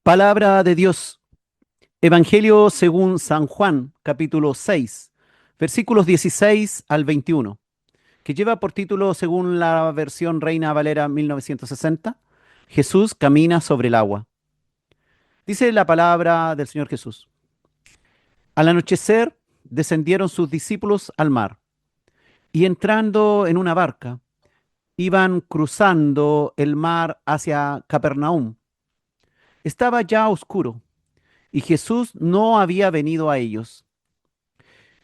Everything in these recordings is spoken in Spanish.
Palabra de Dios. Evangelio según San Juan, capítulo 6, versículos 16 al 21, que lleva por título, según la versión Reina Valera 1960, Jesús camina sobre el agua. Dice la palabra del Señor Jesús. Al anochecer descendieron sus discípulos al mar y entrando en una barca, iban cruzando el mar hacia Capernaum. Estaba ya oscuro y Jesús no había venido a ellos.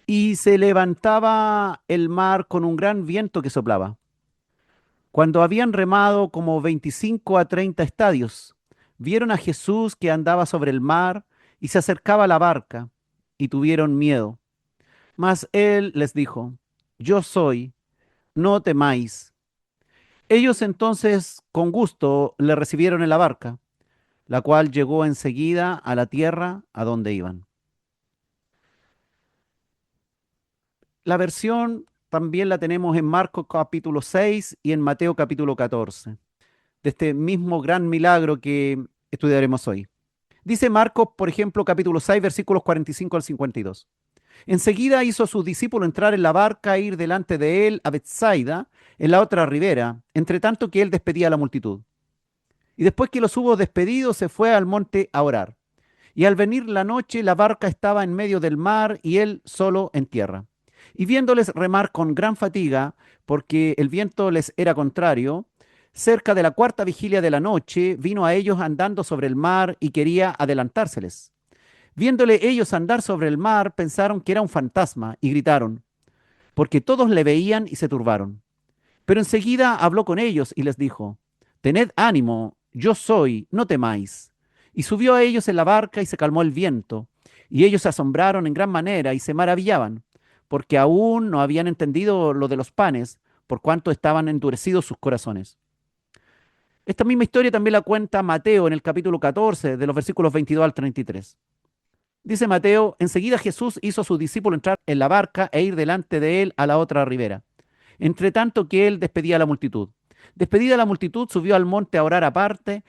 Y se levantaba el mar con un gran viento que soplaba. Cuando habían remado como 25 a 30 estadios, vieron a Jesús que andaba sobre el mar y se acercaba a la barca, y tuvieron miedo. Mas él les dijo, Yo soy, no temáis. Ellos entonces con gusto le recibieron en la barca, la cual llegó enseguida a la tierra a donde iban. La versión también la tenemos en Marcos capítulo 6 y en Mateo capítulo 14, de este mismo gran milagro que estudiaremos hoy. Dice Marcos, por ejemplo, capítulo 6, versículos 45 al 52. Enseguida hizo a sus discípulos entrar en la barca e ir delante de él a Bethsaida, en la otra ribera, entre tanto que él despedía a la multitud. Y después que los hubo despedido, se fue al monte a orar. Y al venir la noche, la barca estaba en medio del mar y él solo en tierra. Y viéndoles remar con gran fatiga, porque el viento les era contrario, cerca de la cuarta vigilia de la noche, vino a ellos andando sobre el mar y quería adelantárseles. Viéndole ellos andar sobre el mar, pensaron que era un fantasma y gritaron, porque todos le veían y se turbaron. Pero enseguida habló con ellos y les dijo, Tened ánimo, yo soy, no temáis. Y subió a ellos en la barca y se calmó el viento. Y ellos se asombraron en gran manera y se maravillaban, porque aún no habían entendido lo de los panes, por cuanto estaban endurecidos sus corazones. Esta misma historia también la cuenta Mateo en el capítulo 14, de los versículos 22 al 33. Dice Mateo, enseguida Jesús hizo a sus discípulos entrar en la barca e ir delante de él a la otra ribera, entre tanto que él despedía a la multitud. Despedida la multitud, subió al monte a orar aparte,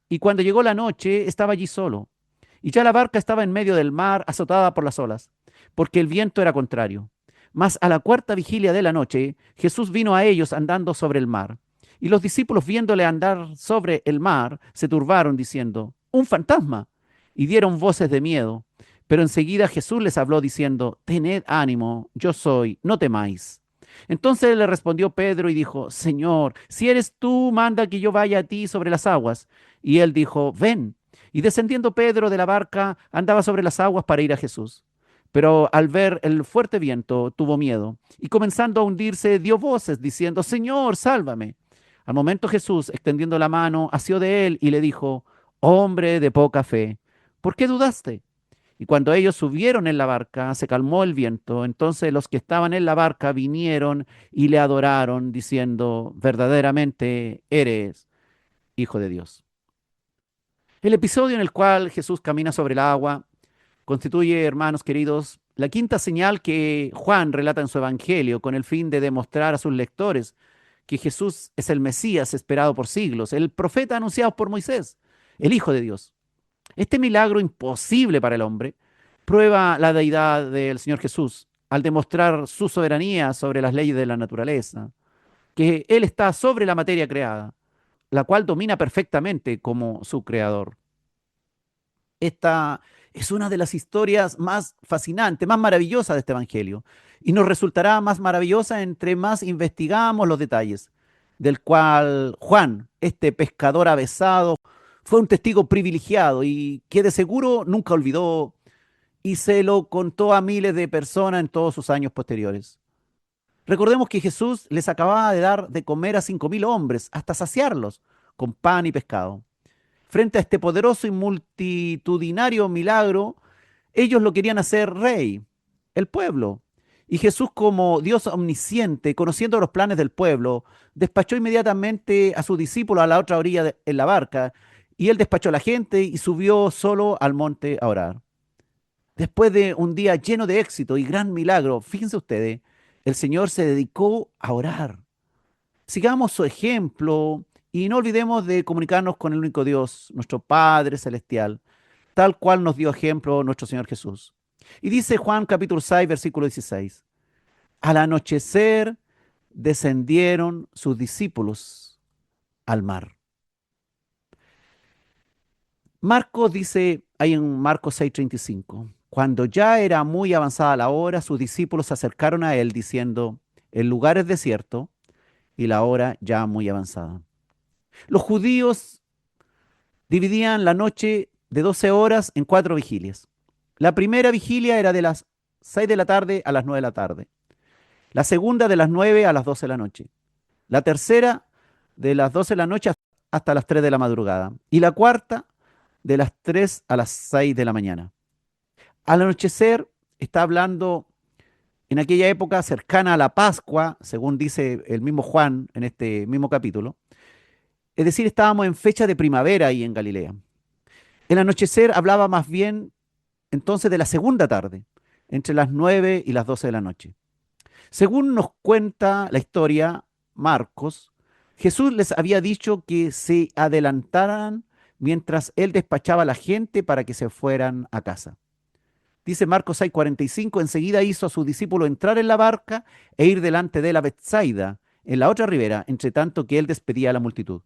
y cuando llegó la noche estaba allí solo. Y ya la barca estaba en medio del mar, azotada por las olas, porque el viento era contrario. Mas a la cuarta vigilia de la noche, Jesús vino a ellos andando sobre el mar. Y los discípulos, viéndole andar sobre el mar, se turbaron, diciendo, ¡Un fantasma! Y dieron voces de miedo. Pero enseguida Jesús les habló, diciendo, Tened ánimo, yo soy, no temáis. Entonces le respondió Pedro y dijo, Señor, si eres tú, manda que yo vaya a ti sobre las aguas. Y él dijo, ven. Y descendiendo Pedro de la barca, andaba sobre las aguas para ir a Jesús. Pero al ver el fuerte viento, tuvo miedo, y comenzando a hundirse, dio voces, diciendo, Señor, sálvame. Al momento Jesús, extendiendo la mano, asió de él y le dijo, Hombre de poca fe, ¿por qué dudaste? Y cuando ellos subieron en la barca, se calmó el viento. Entonces los que estaban en la barca vinieron y le adoraron, diciendo, verdaderamente eres Hijo de Dios. El episodio en el cual Jesús camina sobre el agua constituye, hermanos queridos, la quinta señal que Juan relata en su Evangelio con el fin de demostrar a sus lectores que Jesús es el Mesías esperado por siglos, el profeta anunciado por Moisés, el Hijo de Dios. Este milagro imposible para el hombre prueba la deidad del Señor Jesús al demostrar su soberanía sobre las leyes de la naturaleza, que Él está sobre la materia creada, la cual domina perfectamente como su creador. Esta es una de las historias más fascinantes, más maravillosas de este Evangelio, y nos resultará más maravillosa entre más investigamos los detalles, del cual Juan, este pescador avesado, fue un testigo privilegiado y que de seguro nunca olvidó y se lo contó a miles de personas en todos sus años posteriores. Recordemos que Jesús les acababa de dar de comer a 5.000 hombres hasta saciarlos con pan y pescado. Frente a este poderoso y multitudinario milagro, ellos lo querían hacer rey, el pueblo. Y Jesús, como Dios omnisciente, conociendo los planes del pueblo, despachó inmediatamente a sus discípulos a la otra orilla en la barca, y él despachó a la gente y subió solo al monte a orar. Después de un día lleno de éxito y gran milagro, fíjense ustedes, el Señor se dedicó a orar. Sigamos su ejemplo Y no olvidemos de comunicarnos con el único Dios, nuestro Padre Celestial, tal cual nos dio ejemplo nuestro Señor Jesús. Y dice Juan capítulo 6, versículo 16, al anochecer descendieron sus discípulos al mar. Marcos dice ahí en Marcos 6:35, cuando ya era muy avanzada la hora, sus discípulos se acercaron a él diciendo, el lugar es desierto y la hora ya muy avanzada. Los judíos dividían la noche de 12 horas en cuatro vigilias. La primera vigilia era de las 6 de la tarde a las 9 de la tarde. La segunda de las 9 a las 12 de la noche. La tercera de las 12 de la noche hasta las 3 de la madrugada. Y la cuarta de las 3 a las 6 de la mañana. Al anochecer está hablando en aquella época cercana a la Pascua, según dice el mismo Juan en este mismo capítulo. Es decir, estábamos en fecha de primavera ahí en Galilea. El anochecer hablaba más bien entonces de la segunda tarde, entre las 9 y las 12 de la noche. Según nos cuenta la historia Marcos, Jesús les había dicho que se adelantaran mientras él despachaba a la gente para que se fueran a casa. Dice Marcos 6:45, enseguida hizo a sus discípulos entrar en la barca e ir delante de la Betsaida, en la otra ribera, entre tanto que él despedía a la multitud.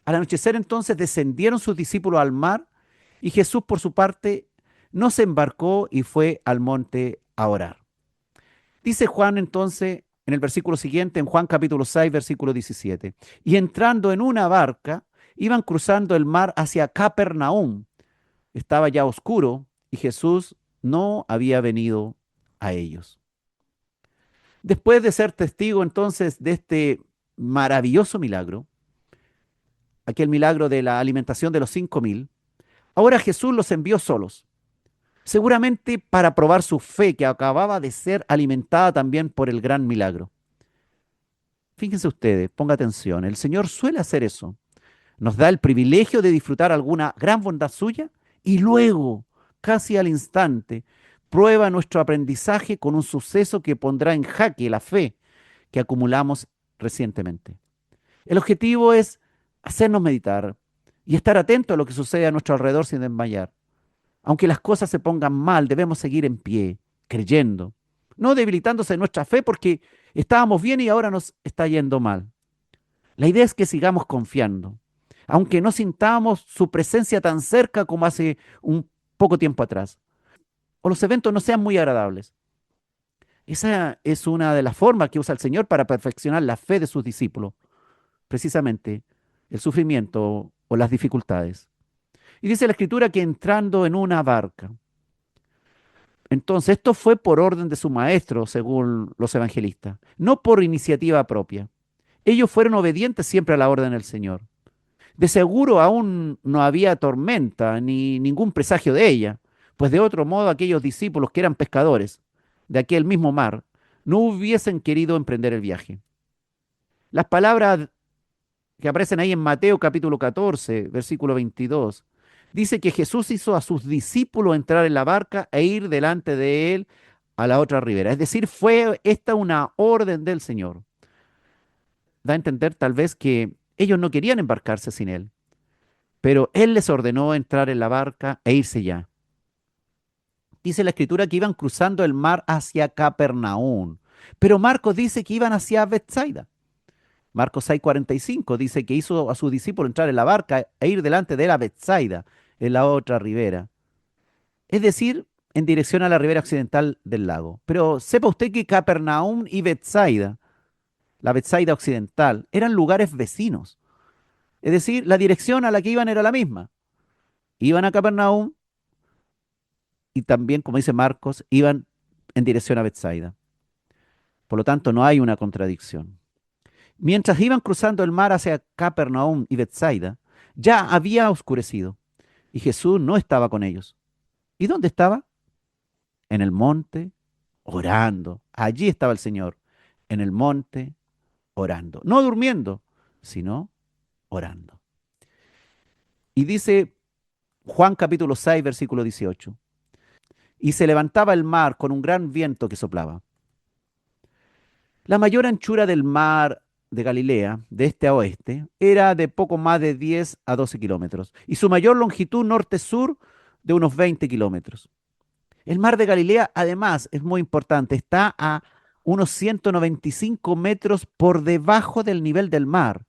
Al anochecer entonces descendieron sus discípulos al mar y Jesús por su parte no se embarcó y fue al monte a orar. Dice Juan entonces en el versículo siguiente, en Juan capítulo 6, versículo 17, y entrando en una barca, iban cruzando el mar hacia Capernaum. Estaba ya oscuro y Jesús no había venido a ellos. Después de ser testigo entonces de este maravilloso milagro, aquel milagro de la alimentación de los 5.000, ahora Jesús los envió solos, seguramente para probar su fe que acababa de ser alimentada también por el gran milagro. Fíjense ustedes, ponga atención, el Señor suele hacer eso. Nos da el privilegio de disfrutar alguna gran bondad suya y luego, casi al instante, prueba nuestro aprendizaje con un suceso que pondrá en jaque la fe que acumulamos recientemente. El objetivo es hacernos meditar y estar atentos a lo que sucede a nuestro alrededor sin desmayar. Aunque las cosas se pongan mal, debemos seguir en pie, creyendo, no debilitándose nuestra fe porque estábamos bien y ahora nos está yendo mal. La idea es que sigamos confiando, aunque no sintamos su presencia tan cerca como hace un poco tiempo atrás, o los eventos no sean muy agradables. Esa es una de las formas que usa el Señor para perfeccionar la fe de sus discípulos, precisamente el sufrimiento o las dificultades. Y dice la Escritura que entrando en una barca, entonces esto fue por orden de su maestro, según los evangelistas, no por iniciativa propia. Ellos fueron obedientes siempre a la orden del Señor. De seguro aún no había tormenta ni ningún presagio de ella, pues de otro modo aquellos discípulos que eran pescadores de aquel mismo mar no hubiesen querido emprender el viaje. Las palabras que aparecen ahí en Mateo capítulo 14, versículo 22, dice que Jesús hizo a sus discípulos entrar en la barca e ir delante de él a la otra ribera. Es decir, fue esta una orden del Señor. Da a entender tal vez que ellos no querían embarcarse sin él, pero él les ordenó entrar en la barca e irse ya. Dice la escritura que iban cruzando el mar hacia Capernaum, pero Marcos dice que iban hacia Bethsaida. Marcos 6:45 dice que hizo a sus discípulos entrar en la barca e ir delante de él a Bethsaida, en la otra ribera. Es decir, en dirección a la ribera occidental del lago. Pero sepa usted que Capernaum y Bethsaida, la Bethsaida occidental, eran lugares vecinos. Es decir, la dirección a la que iban era la misma. Iban a Capernaum y también, como dice Marcos, iban en dirección a Bethsaida. Por lo tanto, no hay una contradicción. Mientras iban cruzando el mar hacia Capernaum y Bethsaida, ya había oscurecido y Jesús no estaba con ellos. ¿Y dónde estaba? En el monte, orando. Allí estaba el Señor, en el monte, orando. No durmiendo, sino orando. Y dice Juan capítulo 6, versículo 18. Y se levantaba el mar con un gran viento que soplaba. La mayor anchura del mar de Galilea, de este a oeste, era de poco más de 10 a 12 kilómetros y su mayor longitud norte-sur de unos 20 kilómetros. El mar de Galilea, además, es muy importante, está a unos 195 metros por debajo del nivel del mar.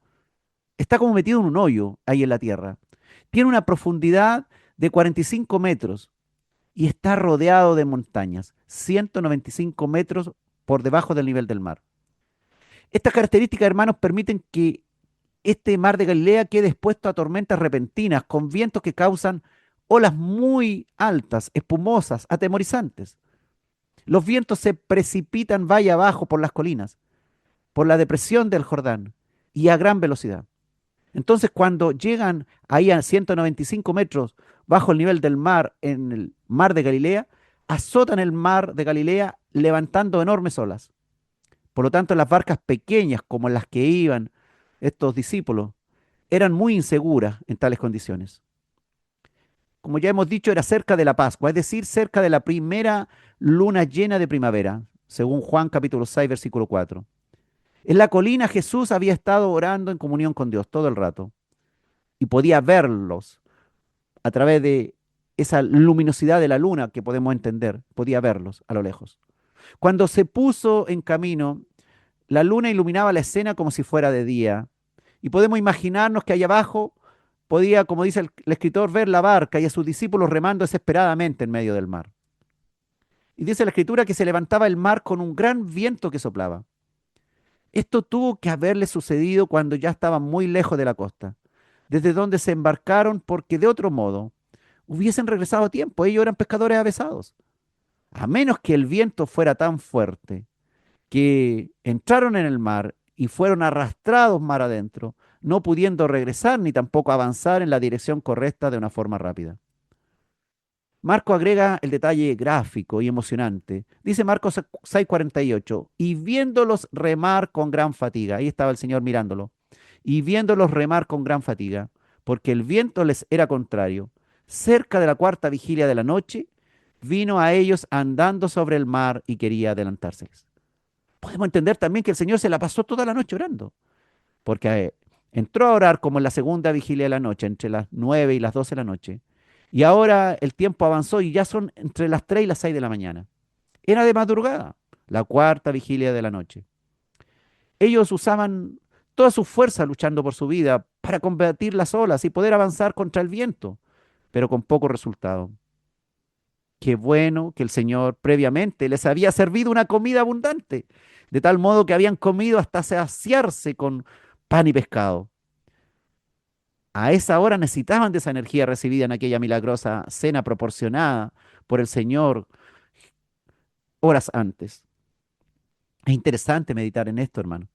Está como metido en un hoyo ahí en la tierra. Tiene una profundidad de 45 metros y está rodeado de montañas, 195 metros por debajo del nivel del mar. Estas características, hermanos, permiten que este mar de Galilea quede expuesto a tormentas repentinas con vientos que causan olas muy altas, espumosas, atemorizantes. Los vientos se precipitan valle abajo por las colinas, por la depresión del Jordán y a gran velocidad. Entonces, cuando llegan ahí a 195 metros bajo el nivel del mar en el mar de Galilea, azotan el mar de Galilea levantando enormes olas. Por lo tanto, las barcas pequeñas como las que iban estos discípulos eran muy inseguras en tales condiciones. Como ya hemos dicho, era cerca de la Pascua, es decir, cerca de la primera luna llena de primavera, según Juan capítulo 6, versículo 4. En la colina Jesús había estado orando en comunión con Dios todo el rato y podía verlos a través de esa luminosidad de la luna que podemos entender, podía verlos a lo lejos. Cuando se puso en camino, la luna iluminaba la escena como si fuera de día. Y podemos imaginarnos que allá abajo podía, como dice el escritor, ver la barca y a sus discípulos remando desesperadamente en medio del mar. Y dice la escritura que se levantaba el mar con un gran viento que soplaba. Esto tuvo que haberle sucedido cuando ya estaban muy lejos de la costa, desde donde se embarcaron, porque de otro modo hubiesen regresado a tiempo. Ellos eran pescadores avesados. A menos que el viento fuera tan fuerte que entraron en el mar y fueron arrastrados mar adentro, no pudiendo regresar ni tampoco avanzar en la dirección correcta de una forma rápida. Marco agrega el detalle gráfico y emocionante. Dice Marcos 6:48, y viéndolos remar con gran fatiga, ahí estaba el Señor mirándolo, y viéndolos remar con gran fatiga, porque el viento les era contrario, cerca de la cuarta vigilia de la noche, vino a ellos andando sobre el mar y quería adelantárseles. Podemos entender también que el Señor se la pasó toda la noche orando, porque entró a orar como en la segunda vigilia de la noche, entre las 9 y las 12 de la noche, y ahora el tiempo avanzó y ya son entre las 3 y las 6 de la mañana. Era de madrugada, la cuarta vigilia de la noche. Ellos usaban toda su fuerza luchando por su vida para combatir las olas y poder avanzar contra el viento, pero con poco resultado. Qué bueno que el Señor previamente les había servido una comida abundante, de tal modo que habían comido hasta saciarse con pan y pescado. A esa hora necesitaban de esa energía recibida en aquella milagrosa cena proporcionada por el Señor horas antes. Es interesante meditar en esto, hermano.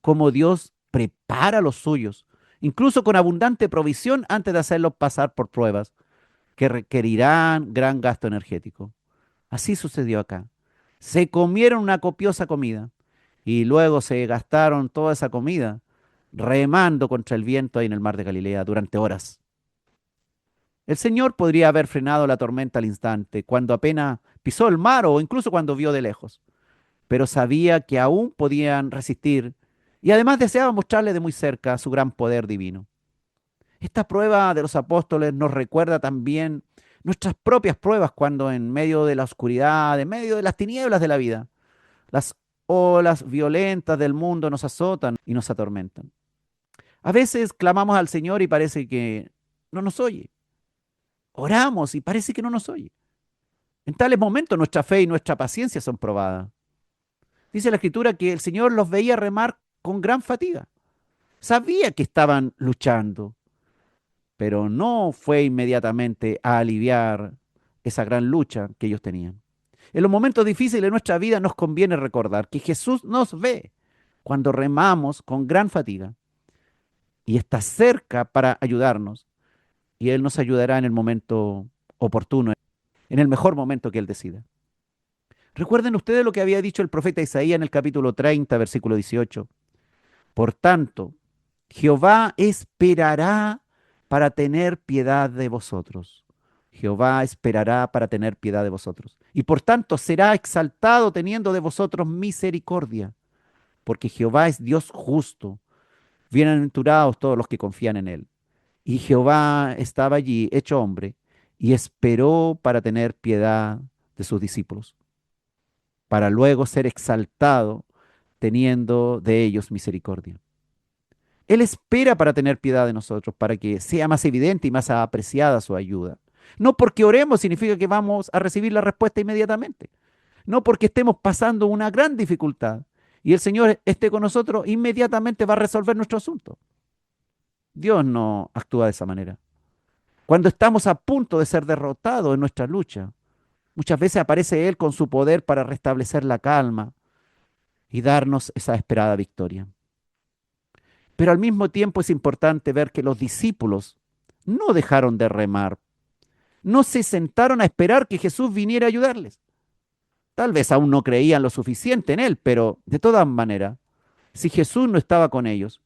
Cómo Dios prepara a los suyos, incluso con abundante provisión antes de hacerlos pasar por pruebas que requerirán gran gasto energético. Así sucedió acá. Se comieron una copiosa comida y luego se gastaron toda esa comida remando contra el viento ahí en el mar de Galilea durante horas. El Señor podría haber frenado la tormenta al instante, cuando apenas pisó el mar o incluso cuando vio de lejos, pero sabía que aún podían resistir y además deseaba mostrarle de muy cerca su gran poder divino. Esta prueba de los apóstoles nos recuerda también nuestras propias pruebas cuando en medio de la oscuridad, en medio de las tinieblas de la vida, las olas violentas del mundo nos azotan y nos atormentan. A veces clamamos al Señor y parece que no nos oye. Oramos y parece que no nos oye. En tales momentos nuestra fe y nuestra paciencia son probadas. Dice la Escritura que el Señor los veía remar con gran fatiga. Sabía que estaban luchando, pero no fue inmediatamente a aliviar esa gran lucha que ellos tenían. En los momentos difíciles de nuestra vida nos conviene recordar que Jesús nos ve cuando remamos con gran fatiga y está cerca para ayudarnos y Él nos ayudará en el momento oportuno, en el mejor momento que Él decida. Recuerden ustedes lo que había dicho el profeta Isaías en el capítulo 30, versículo 18. Por tanto, Jehová esperará para tener piedad de vosotros. Jehová esperará para tener piedad de vosotros. Y por tanto será exaltado teniendo de vosotros misericordia. porque Jehová es Dios justo. Bienaventurados todos los que confían en él. Y Jehová estaba allí, hecho hombre, y esperó para tener piedad de sus discípulos, para luego ser exaltado, teniendo de ellos misericordia. Él espera para tener piedad de nosotros, para que sea más evidente y más apreciada su ayuda. No porque oremos significa que vamos a recibir la respuesta inmediatamente. No porque estemos pasando una gran dificultad y el Señor esté con nosotros, inmediatamente va a resolver nuestro asunto. Dios no actúa de esa manera. Cuando estamos a punto de ser derrotados en nuestra lucha, muchas veces aparece Él con su poder para restablecer la calma y darnos esa esperada victoria. Pero al mismo tiempo es importante ver que los discípulos no dejaron de remar, no se sentaron a esperar que Jesús viniera a ayudarles. Tal vez aún no creían lo suficiente en Él, pero de todas maneras, si Jesús no estaba con ellos,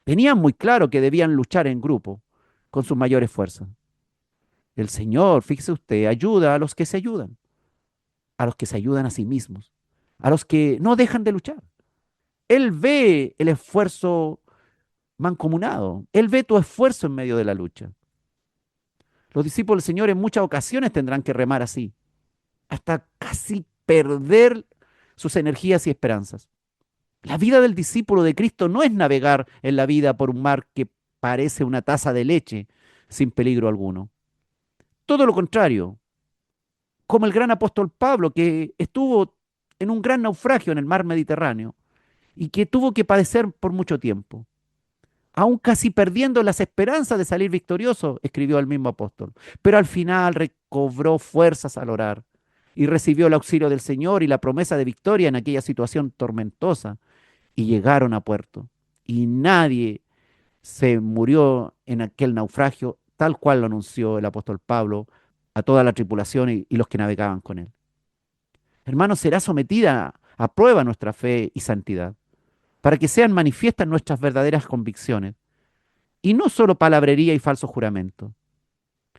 tenían muy claro que debían luchar en grupo, con sus mayores fuerzas. El Señor, fíjese usted, ayuda a los que se ayudan, a los que se ayudan a sí mismos, a los que no dejan de luchar. Él ve el esfuerzo mancomunado, Él ve tu esfuerzo en medio de la lucha. Los discípulos del Señor en muchas ocasiones tendrán que remar así, hasta casi perder sus energías y esperanzas. La vida del discípulo de Cristo no es navegar en la vida por un mar que parece una taza de leche sin peligro alguno. Todo lo contrario, como el gran apóstol Pablo, que estuvo en un gran naufragio en el mar Mediterráneo y que tuvo que padecer por mucho tiempo. Aún casi perdiendo las esperanzas de salir victorioso, escribió el mismo apóstol. Pero al final recobró fuerzas al orar y recibió el auxilio del Señor y la promesa de victoria en aquella situación tormentosa. Y llegaron a puerto. Y nadie se murió en aquel naufragio, tal cual lo anunció el apóstol Pablo a toda la tripulación y los que navegaban con él. Hermanos, será sometida a prueba nuestra fe y santidad, para que sean manifiestas nuestras verdaderas convicciones, y no solo palabrería y falso juramento.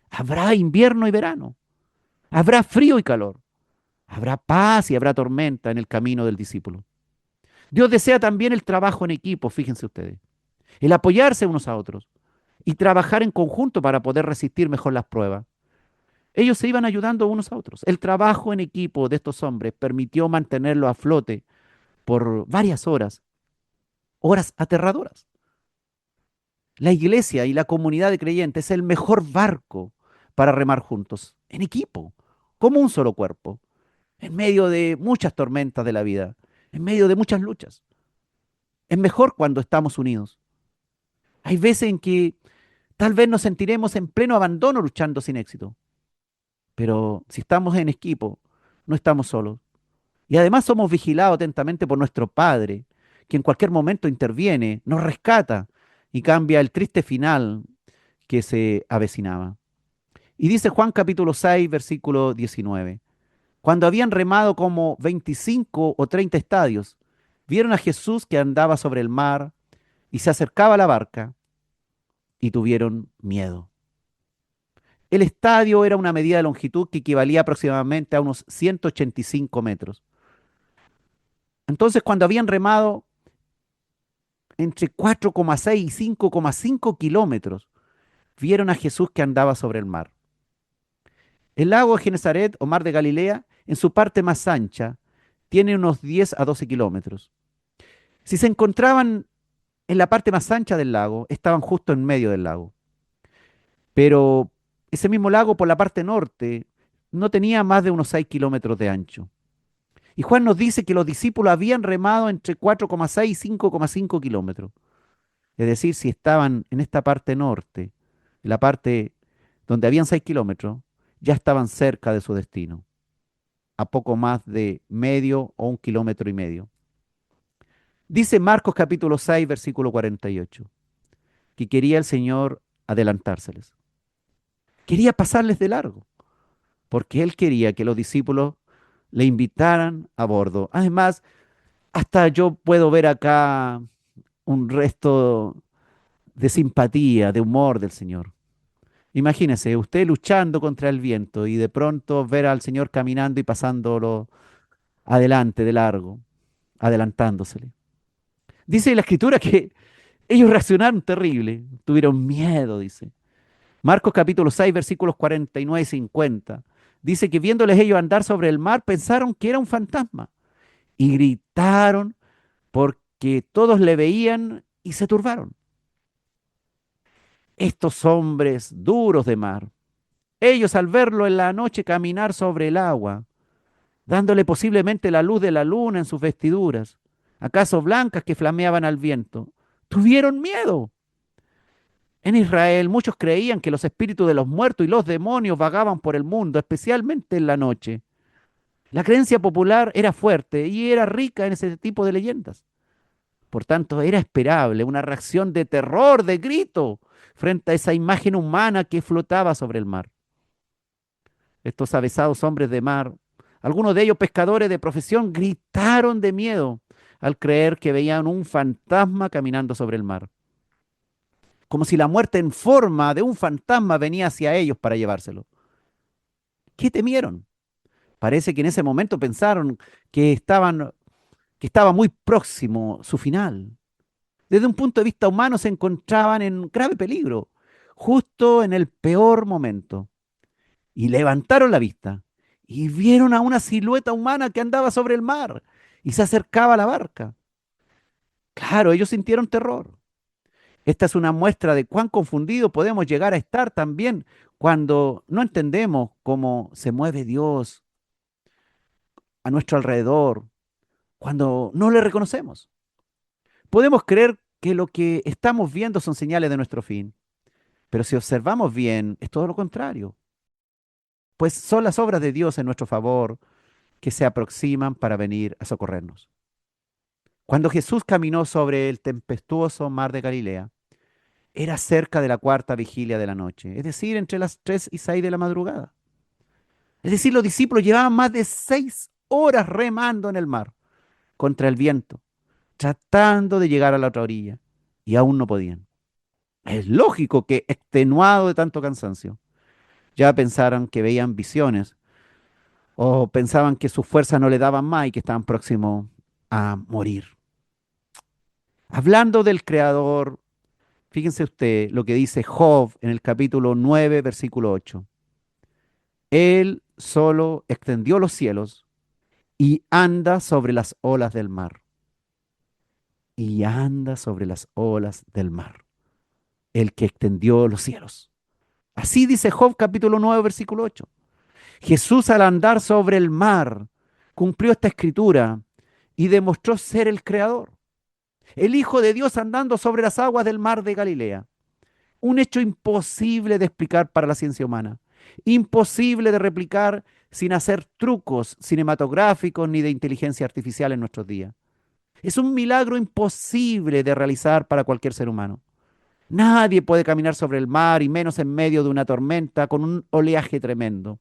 Habrá invierno y verano, habrá frío y calor, habrá paz y habrá tormenta en el camino del discípulo. Dios desea también el trabajo en equipo, fíjense ustedes, el apoyarse unos a otros y trabajar en conjunto para poder resistir mejor las pruebas. Ellos se iban ayudando unos a otros. El trabajo en equipo de estos hombres permitió mantenerlo a flote por varias horas, horas aterradoras. La iglesia y la comunidad de creyentes es el mejor barco para remar juntos, en equipo, como un solo cuerpo, en medio de muchas tormentas de la vida, en medio de muchas luchas. Es mejor cuando estamos unidos. Hay veces en que tal vez nos sentiremos en pleno abandono luchando sin éxito, pero si estamos en equipo, no estamos solos. Y además somos vigilados atentamente por nuestro Padre, que en cualquier momento interviene, nos rescata y cambia el triste final que se avecinaba. Y dice Juan capítulo 6, versículo 19. Cuando habían remado como 25 o 30 estadios, vieron a Jesús que andaba sobre el mar y se acercaba a la barca y tuvieron miedo. El estadio era una medida de longitud que equivalía aproximadamente a unos 185 metros. Entonces, cuando habían remado entre 4,6 y 5,5 kilómetros, vieron a Jesús que andaba sobre el mar. El lago de Genesaret o mar de Galilea, en su parte más ancha, tiene unos 10 a 12 kilómetros. Si se encontraban en la parte más ancha del lago, estaban justo en medio del lago. Pero ese mismo lago por la parte norte no tenía más de unos 6 kilómetros de ancho. Y Juan nos dice que los discípulos habían remado entre 4,6 y 5,5 kilómetros. Es decir, si estaban en esta parte norte, en la parte donde habían 6 kilómetros, ya estaban cerca de su destino, a poco más de medio o 1,5 kilómetros. Dice Marcos capítulo 6, versículo 48, que quería el Señor adelantárseles. Quería pasarles de largo, porque él quería que los discípulos le invitaran a bordo. Además, hasta yo puedo ver acá un resto de simpatía, de humor del Señor. Imagínese, usted luchando contra el viento y de pronto ver al Señor caminando y pasándolo adelante de largo, adelantándosele. Dice la escritura que ellos reaccionaron terrible, tuvieron miedo, dice. Marcos capítulo 6, versículos 49 y 50. Dice que viéndoles ellos andar sobre el mar, pensaron que era un fantasma y gritaron porque todos le veían y se turbaron. Estos hombres duros de mar, ellos al verlo en la noche caminar sobre el agua, dándole posiblemente la luz de la luna en sus vestiduras, acaso blancas que flameaban al viento, tuvieron miedo. En Israel muchos creían que los espíritus de los muertos y los demonios vagaban por el mundo, especialmente en la noche. La creencia popular era fuerte y era rica en ese tipo de leyendas. Por tanto, era esperable una reacción de terror, de grito, frente a esa imagen humana que flotaba sobre el mar. Estos avesados hombres de mar, algunos de ellos pescadores de profesión, gritaron de miedo al creer que veían un fantasma caminando sobre el mar, como si la muerte en forma de un fantasma venía hacia ellos para llevárselo. ¿Qué temieron? Parece que en ese momento pensaron que estaba muy próximo su final. Desde un punto de vista humano se encontraban en grave peligro, justo en el peor momento. Y levantaron la vista y vieron a una silueta humana que andaba sobre el mar y se acercaba a la barca. Claro, ellos sintieron terror. Esta es una muestra de cuán confundidos podemos llegar a estar también cuando no entendemos cómo se mueve Dios a nuestro alrededor, cuando no le reconocemos. Podemos creer que lo que estamos viendo son señales de nuestro fin, pero si observamos bien, es todo lo contrario, pues son las obras de Dios en nuestro favor que se aproximan para venir a socorrernos. Cuando Jesús caminó sobre el tempestuoso mar de Galilea, era cerca de la cuarta vigilia de la noche, es decir, entre las 3 y 6 de la madrugada. Es decir, los discípulos llevaban más de 6 horas remando en el mar contra el viento, tratando de llegar a la otra orilla, y aún no podían. Es lógico que, extenuado de tanto cansancio, ya pensaron que veían visiones o pensaban que sus fuerzas no le daban más y que estaban próximos a morir. Hablando del Creador, fíjense usted lo que dice Job en el capítulo 9, versículo 8. Él solo extendió los cielos y anda sobre las olas del mar. Y anda sobre las olas del mar. El que extendió los cielos. Así dice Job capítulo 9, versículo 8. Jesús al andar sobre el mar cumplió esta escritura y demostró ser el Creador. El Hijo de Dios andando sobre las aguas del mar de Galilea. Un hecho imposible de explicar para la ciencia humana. Imposible de replicar sin hacer trucos cinematográficos ni de inteligencia artificial en nuestros días. Es un milagro imposible de realizar para cualquier ser humano. Nadie puede caminar sobre el mar y menos en medio de una tormenta con un oleaje tremendo.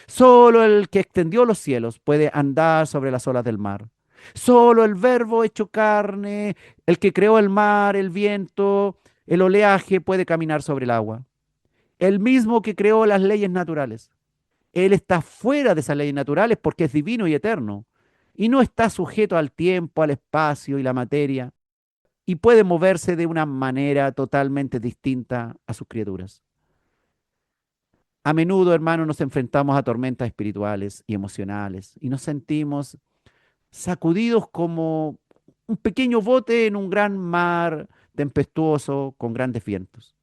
Solo el que extendió los cielos puede andar sobre las olas del mar. Solo el Verbo hecho carne, el que creó el mar, el viento, el oleaje, puede caminar sobre el agua. El mismo que creó las leyes naturales. Él está fuera de esas leyes naturales porque es divino y eterno. Y no está sujeto al tiempo, al espacio y la materia. Y puede moverse de una manera totalmente distinta a sus criaturas. A menudo, hermanos, nos enfrentamos a tormentas espirituales y emocionales y nos sentimos sacudidos como un pequeño bote en un gran mar tempestuoso con grandes vientos.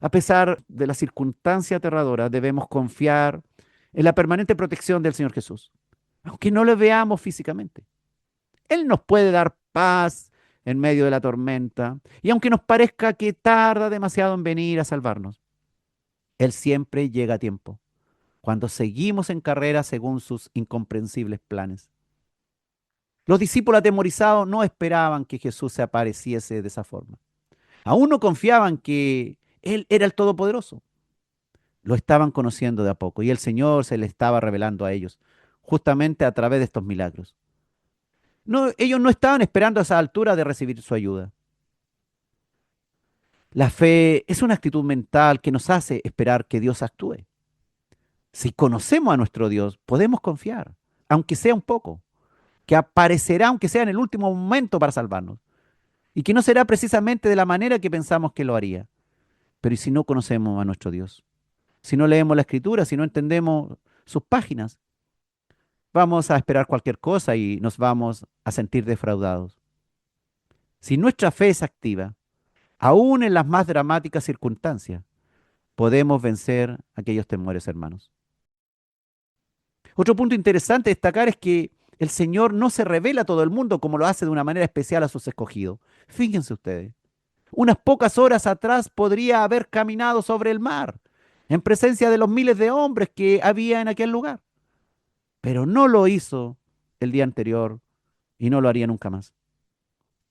A pesar de la circunstancia aterradora, debemos confiar en la permanente protección del Señor Jesús, aunque no le veamos físicamente. Él nos puede dar paz en medio de la tormenta y aunque nos parezca que tarda demasiado en venir a salvarnos, Él siempre llega a tiempo, cuando seguimos en carrera según sus incomprensibles planes. Los discípulos atemorizados no esperaban que Jesús se apareciese de esa forma. Aún no confiaban que Él era el Todopoderoso. Lo estaban conociendo de a poco y el Señor se le estaba revelando a ellos, justamente a través de estos milagros. No, ellos no estaban esperando a esa altura de recibir su ayuda. La fe es una actitud mental que nos hace esperar que Dios actúe. Si conocemos a nuestro Dios, podemos confiar, aunque sea un poco, que aparecerá, aunque sea en el último momento, para salvarnos. y que no será precisamente de la manera que pensamos que lo haría. Pero ¿y si no conocemos a nuestro Dios? Si no leemos la Escritura, si no entendemos sus páginas, vamos a esperar cualquier cosa y nos vamos a sentir defraudados. Si nuestra fe es activa, aún en las más dramáticas circunstancias, podemos vencer aquellos temores, hermanos. Otro punto interesante a destacar es que el Señor no se revela a todo el mundo como lo hace de una manera especial a sus escogidos. Fíjense ustedes, unas pocas horas atrás podría haber caminado sobre el mar, en presencia de los miles de hombres que había en aquel lugar, pero no lo hizo el día anterior y no lo haría nunca más.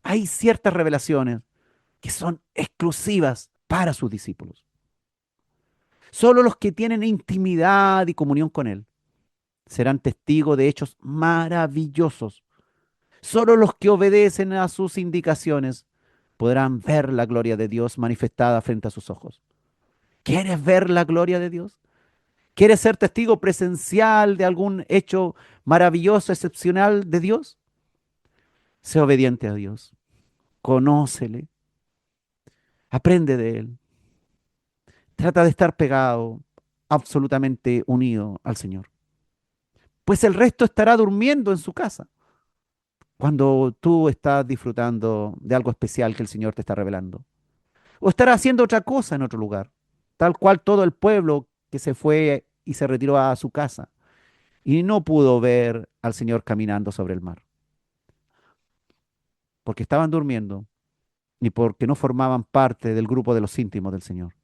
Hay ciertas revelaciones que son exclusivas para sus discípulos. Solo los que tienen intimidad y comunión con Él serán testigos de hechos maravillosos. Solo los que obedecen a sus indicaciones podrán ver la gloria de Dios manifestada frente a sus ojos. ¿Quieres ver la gloria de Dios? ¿Quieres ser testigo presencial de algún hecho maravilloso, excepcional de Dios? Sé obediente a Dios. Conócele. Aprende de Él. Trata de estar pegado, absolutamente unido al Señor. Pues el resto estará durmiendo en su casa cuando tú estás disfrutando de algo especial que el Señor te está revelando. O estará haciendo otra cosa en otro lugar, tal cual todo el pueblo que se fue y se retiró a su casa y no pudo ver al Señor caminando sobre el mar, porque estaban durmiendo y porque no formaban parte del grupo de los íntimos del Señor.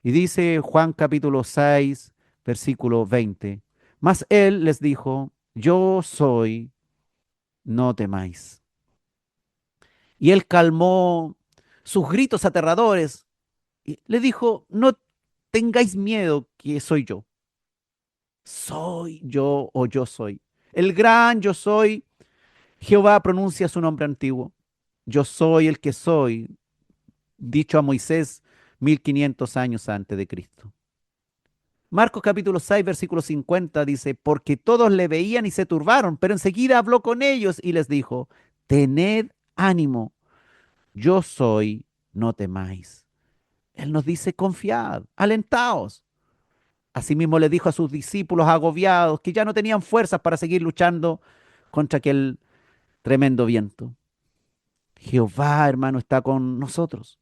Y dice Juan capítulo 6, versículo 20, mas él les dijo, yo soy, no temáis. Y él calmó sus gritos aterradores y le dijo, no tengáis miedo que soy yo. Soy yo o yo soy. El gran yo soy, Jehová pronuncia su nombre antiguo. Yo soy el que soy, dicho a Moisés 1500 años antes de Cristo. Marcos capítulo 6, versículo 50 dice, porque todos le veían y se turbaron, pero enseguida habló con ellos y les dijo, tened ánimo, yo soy, no temáis. Él nos dice, confiad, alentaos. Asimismo le dijo a sus discípulos agobiados que ya no tenían fuerzas para seguir luchando contra aquel tremendo viento. Jehová, hermano, está con nosotros.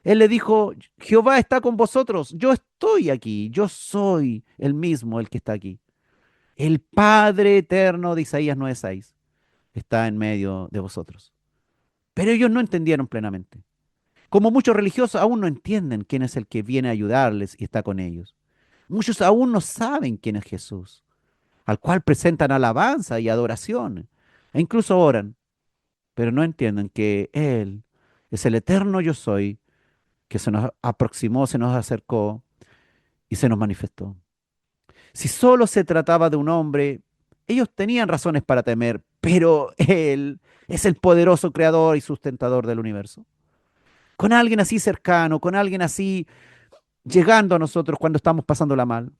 Él le dijo, Jehová está con vosotros, yo estoy aquí, yo soy el mismo el que está aquí. El Padre eterno de Isaías 9:6 está en medio de vosotros. Pero ellos no entendieron plenamente. Como muchos religiosos aún no entienden quién es el que viene a ayudarles y está con ellos. Muchos aún no saben quién es Jesús, al cual presentan alabanza y adoración, e incluso oran, pero no entienden que Él es el eterno yo soy, que se nos aproximó, se nos acercó y se nos manifestó. Si solo se trataba de un hombre, ellos tenían razones para temer, pero Él es el poderoso creador y sustentador del universo. Con alguien así cercano, con alguien así llegando a nosotros cuando estamos pasándola mal,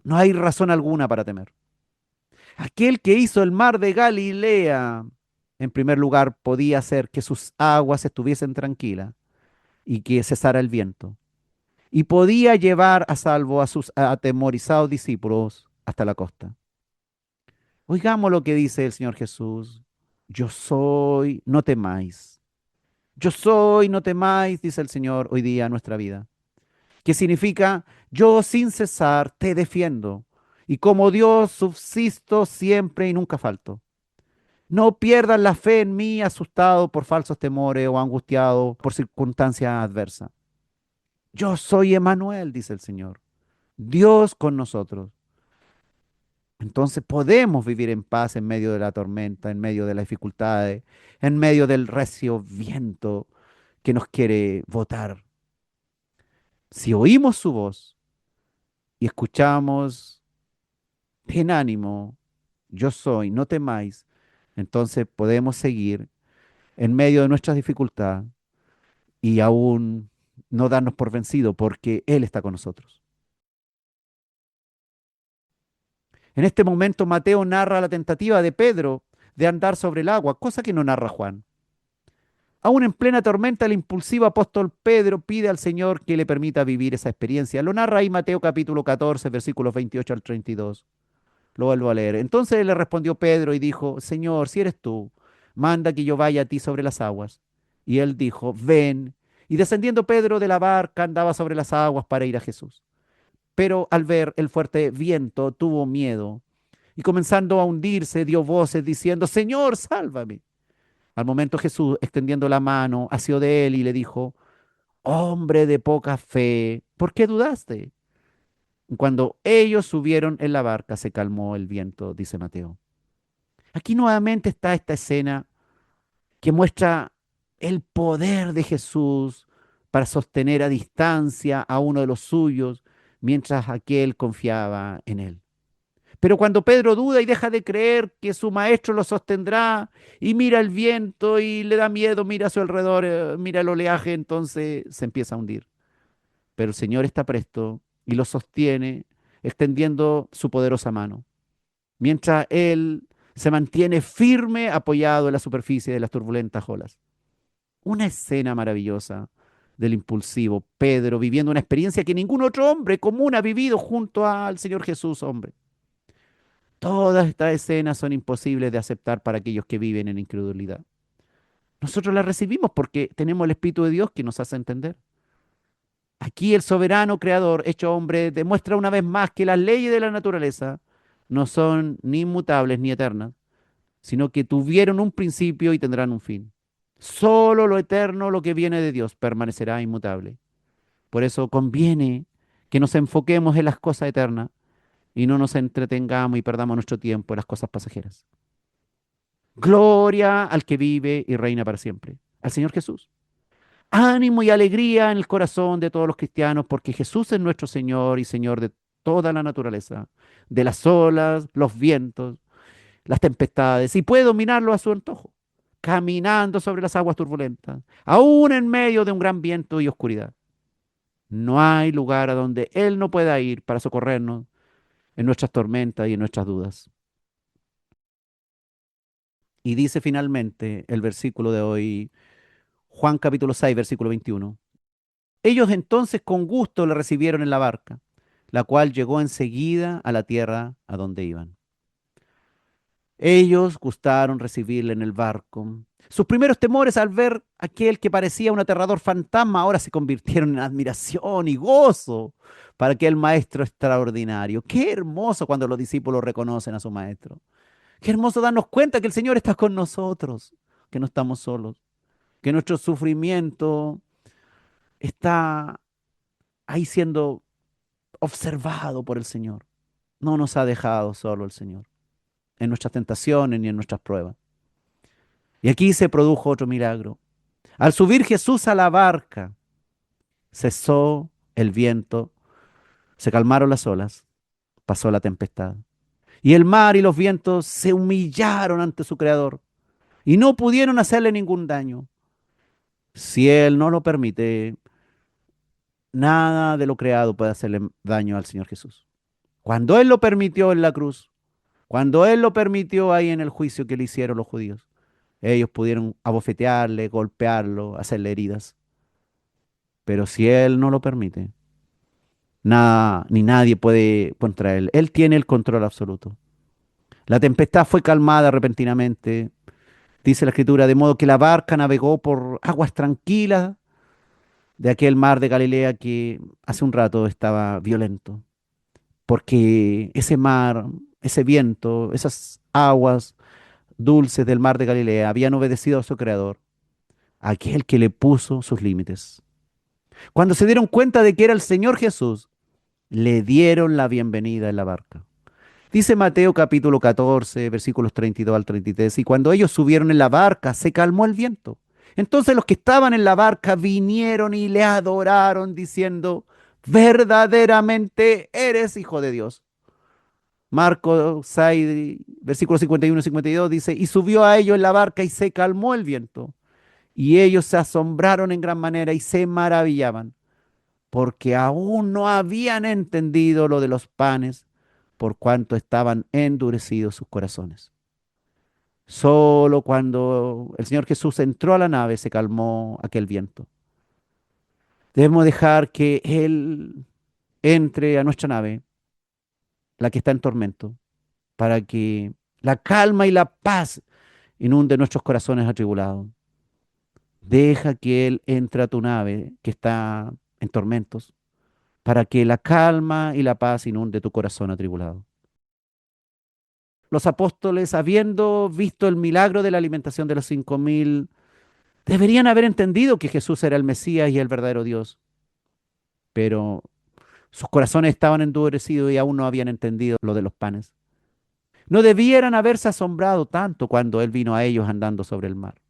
no hay razón alguna para temer. Aquel que hizo el mar de Galilea, en primer lugar, podía hacer que sus aguas estuviesen tranquilas y que cesara el viento. Y podía llevar a salvo a sus atemorizados discípulos hasta la costa. Oigamos lo que dice el Señor Jesús. Yo soy, no temáis. Yo soy, no temáis, dice el Señor hoy día en nuestra vida. Que significa, yo sin cesar te defiendo. Y como Dios subsisto siempre y nunca falto. No pierdan la fe en mí asustado por falsos temores o angustiado por circunstancias adversas. Yo soy Emanuel, dice el Señor. Dios con nosotros. Entonces podemos vivir en paz en medio de la tormenta, en medio de las dificultades, en medio del recio viento que nos quiere botar. Si oímos su voz y escuchamos en ánimo, yo soy, no temáis, entonces podemos seguir en medio de nuestras dificultades y aún no darnos por vencido porque Él está con nosotros. En este momento Mateo narra la tentativa de Pedro de andar sobre el agua, cosa que no narra Juan. Aún en plena tormenta, el impulsivo apóstol Pedro pide al Señor que le permita vivir esa experiencia. Lo narra ahí Mateo capítulo 14, versículos 28 al 32. Lo vuelvo a leer. Entonces le respondió Pedro y dijo, Señor, si eres tú, manda que yo vaya a ti sobre las aguas. Y él dijo, ven. Y descendiendo Pedro de la barca, andaba sobre las aguas para ir a Jesús. Pero al ver el fuerte viento, tuvo miedo y comenzando a hundirse, dio voces diciendo, Señor, sálvame. Al momento Jesús, extendiendo la mano, asió de él y le dijo, hombre de poca fe, ¿por qué dudaste? Cuando ellos subieron en la barca, se calmó el viento, dice Mateo. Aquí nuevamente está esta escena que muestra el poder de Jesús para sostener a distancia a uno de los suyos, mientras aquel confiaba en él. Pero cuando Pedro duda y deja de creer que su maestro lo sostendrá y mira el viento y le da miedo, mira a su alrededor, mira el oleaje, entonces se empieza a hundir. Pero el Señor está presto y lo sostiene, extendiendo su poderosa mano, mientras él se mantiene firme, apoyado en la superficie de las turbulentas olas. Una escena maravillosa del impulsivo Pedro viviendo una experiencia que ningún otro hombre común ha vivido junto al Señor Jesús, hombre. Todas estas escenas son imposibles de aceptar para aquellos que viven en incredulidad. Nosotros las recibimos porque tenemos el Espíritu de Dios que nos hace entender. Aquí el soberano creador, hecho hombre, demuestra una vez más que las leyes de la naturaleza no son ni inmutables ni eternas, sino que tuvieron un principio y tendrán un fin. Solo lo eterno, lo que viene de Dios, permanecerá inmutable. Por eso conviene que nos enfoquemos en las cosas eternas y no nos entretengamos y perdamos nuestro tiempo en las cosas pasajeras. Gloria al que vive y reina para siempre, al Señor Jesús. Ánimo y alegría en el corazón de todos los cristianos, porque Jesús es nuestro Señor y Señor de toda la naturaleza, de las olas, los vientos, las tempestades, y puede dominarlo a su antojo, caminando sobre las aguas turbulentas, aún en medio de un gran viento y oscuridad. No hay lugar a donde Él no pueda ir para socorrernos en nuestras tormentas y en nuestras dudas. Y dice finalmente el versículo de hoy, Juan capítulo 6, versículo 21. Ellos entonces con gusto le recibieron en la barca, la cual llegó enseguida a la tierra a donde iban. Ellos gustaron recibirle en el barco. Sus primeros temores al ver aquel que parecía un aterrador fantasma ahora se convirtieron en admiración y gozo para aquel maestro extraordinario. Qué hermoso cuando los discípulos reconocen a su maestro. Qué hermoso darnos cuenta que el Señor está con nosotros, que no estamos solos, que nuestro sufrimiento está ahí siendo observado por el Señor. No nos ha dejado solo el Señor en nuestras tentaciones ni en nuestras pruebas. Y aquí se produjo otro milagro. Al subir Jesús a la barca, cesó el viento, se calmaron las olas, pasó la tempestad. Y el mar y los vientos se humillaron ante su creador y no pudieron hacerle ningún daño. Si Él no lo permite, nada de lo creado puede hacerle daño al Señor Jesús. Cuando Él lo permitió en la cruz, cuando Él lo permitió ahí en el juicio que le hicieron los judíos, ellos pudieron abofetearle, golpearlo, hacerle heridas. Pero si Él no lo permite, nada ni nadie puede contra Él. Él tiene el control absoluto. La tempestad fue calmada repentinamente, dice la Escritura, de modo que la barca navegó por aguas tranquilas de aquel mar de Galilea que hace un rato estaba violento. Porque ese mar, ese viento, esas aguas dulces del mar de Galilea habían obedecido a su creador, a aquel que le puso sus límites. Cuando se dieron cuenta de que era el Señor Jesús, le dieron la bienvenida en la barca. Dice Mateo capítulo 14, versículos 32 al 33, y cuando ellos subieron en la barca, se calmó el viento. Entonces los que estaban en la barca vinieron y le adoraron diciendo, verdaderamente eres hijo de Dios. Marcos 6, versículos 51 y 52 dice, y subió a ellos en la barca y se calmó el viento. Y ellos se asombraron en gran manera y se maravillaban, porque aún no habían entendido lo de los panes, por cuanto estaban endurecidos sus corazones. Solo cuando el Señor Jesús entró a la nave se calmó aquel viento. Debemos dejar que Él entre a nuestra nave, la que está en tormento, para que la calma y la paz inunde nuestros corazones atribulados. Deja que Él entre a tu nave que está en tormentos, para que la calma y la paz inunde tu corazón atribulado. Los apóstoles, habiendo visto el milagro de la alimentación de los 5.000, deberían haber entendido que Jesús era el Mesías y el verdadero Dios, pero sus corazones estaban endurecidos y aún no habían entendido lo de los panes. No debieran haberse asombrado tanto cuando Él vino a ellos andando sobre el mar,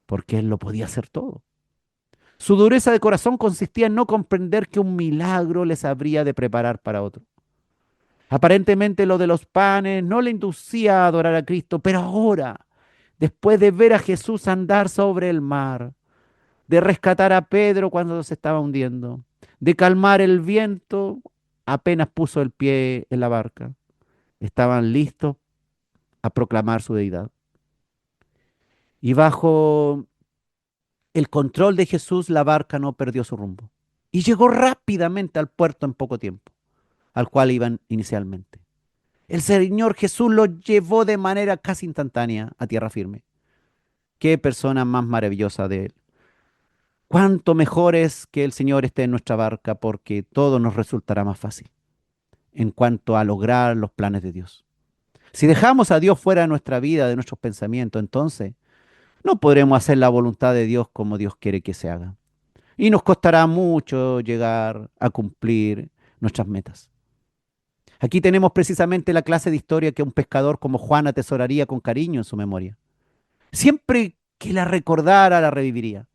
porque Él lo podía hacer todo. Su dureza de corazón consistía en no comprender que un milagro les habría de preparar para otro. Aparentemente lo de los panes no le inducía a adorar a Cristo, pero ahora, después de ver a Jesús andar sobre el mar, de rescatar a Pedro cuando se estaba hundiendo, de calmar el viento apenas puso el pie en la barca, estaban listos a proclamar su deidad. Y bajo el control de Jesús, la barca no perdió su rumbo. Y llegó rápidamente al puerto en poco tiempo, al cual iban inicialmente. El Señor Jesús lo llevó de manera casi instantánea a tierra firme. Qué persona más maravillosa de Él. Cuánto mejor es que el Señor esté en nuestra barca porque todo nos resultará más fácil en cuanto a lograr los planes de Dios. Si dejamos a Dios fuera de nuestra vida, de nuestros pensamientos, entonces no podremos hacer la voluntad de Dios como Dios quiere que se haga. Y nos costará mucho llegar a cumplir nuestras metas. Aquí tenemos precisamente la clase de historia que un pescador como Juan atesoraría con cariño en su memoria. Siempre que la recordara, la reviviría.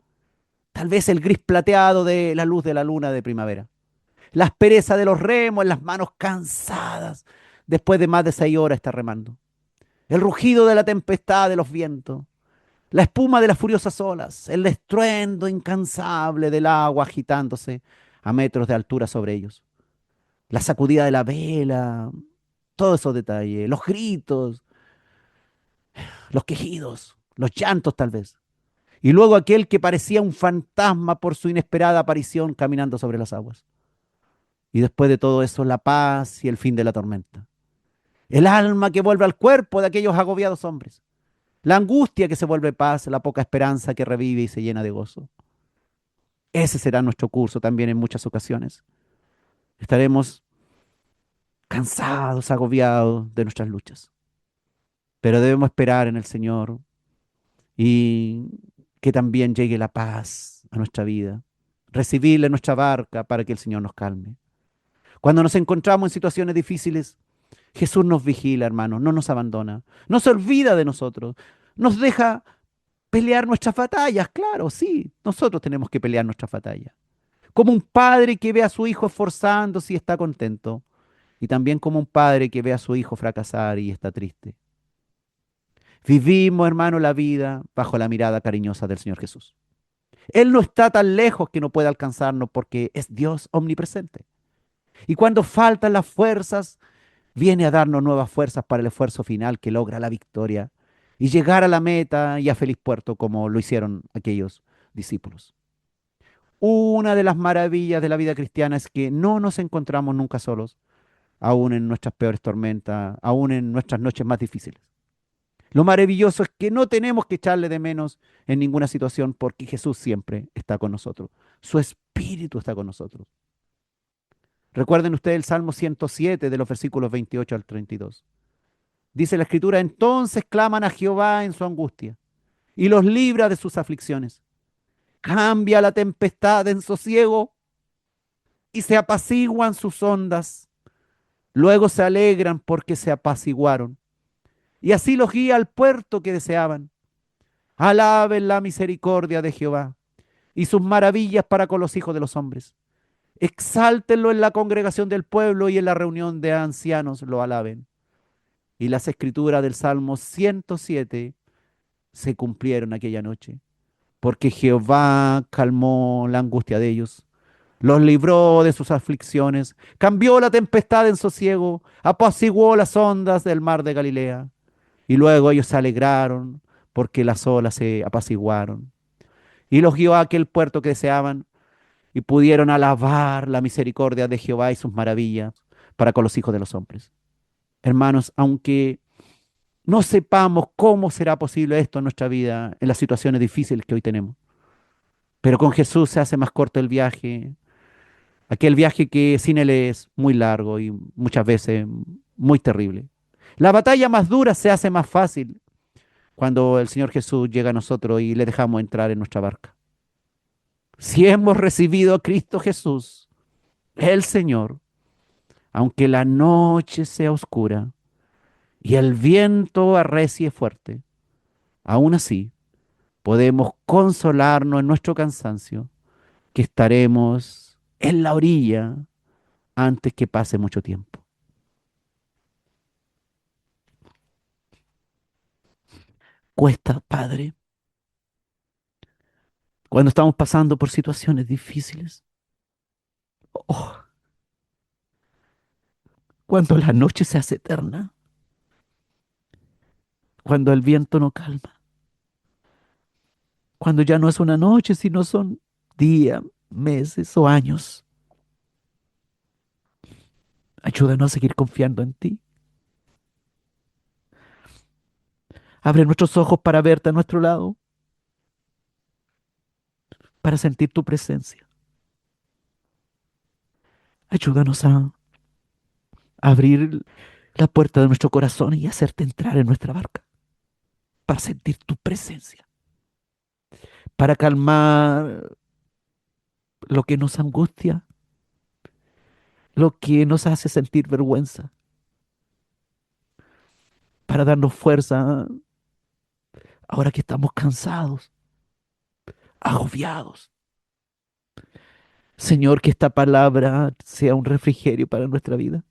Tal vez el gris plateado de la luz de la luna de primavera. La aspereza de los remos en las manos cansadas después de más de 6 horas estar remando. El rugido de la tempestad de los vientos. La espuma de las furiosas olas. El estruendo incansable del agua agitándose a metros de altura sobre ellos. La sacudida de la vela. Todos esos detalles. Los gritos. Los quejidos. Los llantos tal vez. Y luego aquel que parecía un fantasma por su inesperada aparición caminando sobre las aguas. Y después de todo eso, la paz y el fin de la tormenta. El alma que vuelve al cuerpo de aquellos agobiados hombres. La angustia que se vuelve paz, la poca esperanza que revive y se llena de gozo. Ese será nuestro curso también en muchas ocasiones. Estaremos cansados, agobiados de nuestras luchas, pero debemos esperar en el Señor y que también llegue la paz a nuestra vida. Recibirle nuestra barca para que el Señor nos calme. Cuando nos encontramos en situaciones difíciles, Jesús nos vigila, hermanos, no nos abandona, no se olvida de nosotros, nos deja pelear nuestras batallas, claro, sí, nosotros tenemos que pelear nuestras batallas. Como un padre que ve a su hijo esforzándose y está contento, y también como un padre que ve a su hijo fracasar y está triste. Vivimos, hermano, la vida bajo la mirada cariñosa del Señor Jesús. Él no está tan lejos que no pueda alcanzarnos porque es Dios omnipresente. Y cuando faltan las fuerzas, viene a darnos nuevas fuerzas para el esfuerzo final que logra la victoria y llegar a la meta y a feliz puerto como lo hicieron aquellos discípulos. Una de las maravillas de la vida cristiana es que no nos encontramos nunca solos, aún en nuestras peores tormentas, aún en nuestras noches más difíciles. Lo maravilloso es que no tenemos que echarle de menos en ninguna situación porque Jesús siempre está con nosotros. Su Espíritu está con nosotros. Recuerden ustedes el Salmo 107 de los versículos 28 al 32. Dice la Escritura, entonces claman a Jehová en su angustia y los libra de sus aflicciones. Cambia la tempestad en sosiego y se apaciguan sus ondas. Luego se alegran porque se apaciguaron. Y así los guía al puerto que deseaban. Alaben la misericordia de Jehová y sus maravillas para con los hijos de los hombres. Exáltenlo en la congregación del pueblo y en la reunión de ancianos lo alaben. Y las escrituras del Salmo 107 se cumplieron aquella noche, porque Jehová calmó la angustia de ellos, los libró de sus aflicciones, cambió la tempestad en sosiego, apaciguó las ondas del mar de Galilea. Y luego ellos se alegraron porque las olas se apaciguaron. Y los guió a aquel puerto que deseaban y pudieron alabar la misericordia de Jehová y sus maravillas para con los hijos de los hombres. Hermanos, aunque no sepamos cómo será posible esto en nuestra vida, en las situaciones difíciles que hoy tenemos, pero con Jesús se hace más corto el viaje, aquel viaje que sin Él es muy largo y muchas veces muy terrible. La batalla más dura se hace más fácil cuando el Señor Jesús llega a nosotros y le dejamos entrar en nuestra barca. Si hemos recibido a Cristo Jesús, el Señor, aunque la noche sea oscura y el viento arrecie fuerte, aún así podemos consolarnos en nuestro cansancio, que estaremos en la orilla antes que pase mucho tiempo. Cuesta, Padre, cuando estamos pasando por situaciones difíciles. Oh, cuando la noche se hace eterna, cuando el viento no calma, cuando ya no es una noche, sino son días, meses o años. Ayúdanos a seguir confiando en ti. Abre nuestros ojos para verte a nuestro lado, para sentir tu presencia. Ayúdanos a abrir la puerta de nuestro corazón y hacerte entrar en nuestra barca, para sentir tu presencia, para calmar lo que nos angustia, lo que nos hace sentir vergüenza, para darnos fuerza ahora que estamos cansados, agobiados. Señor, que esta palabra sea un refrigerio para nuestra vida,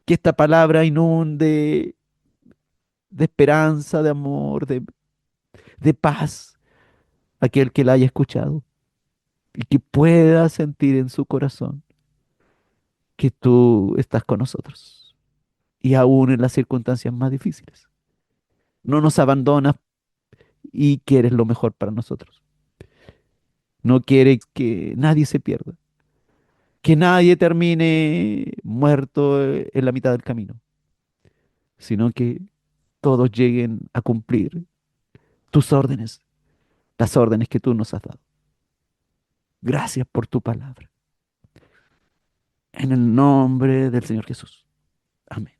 que esta palabra inunde de esperanza, de amor, de paz a aquel que la haya escuchado y que pueda sentir en su corazón que tú estás con nosotros y aún en las circunstancias más difíciles. No nos abandonas y quieres lo mejor para nosotros. No quieres que nadie se pierda, que nadie termine muerto en la mitad del camino, sino que todos lleguen a cumplir tus órdenes, las órdenes que tú nos has dado. Gracias por tu palabra. En el nombre del Señor Jesús. Amén.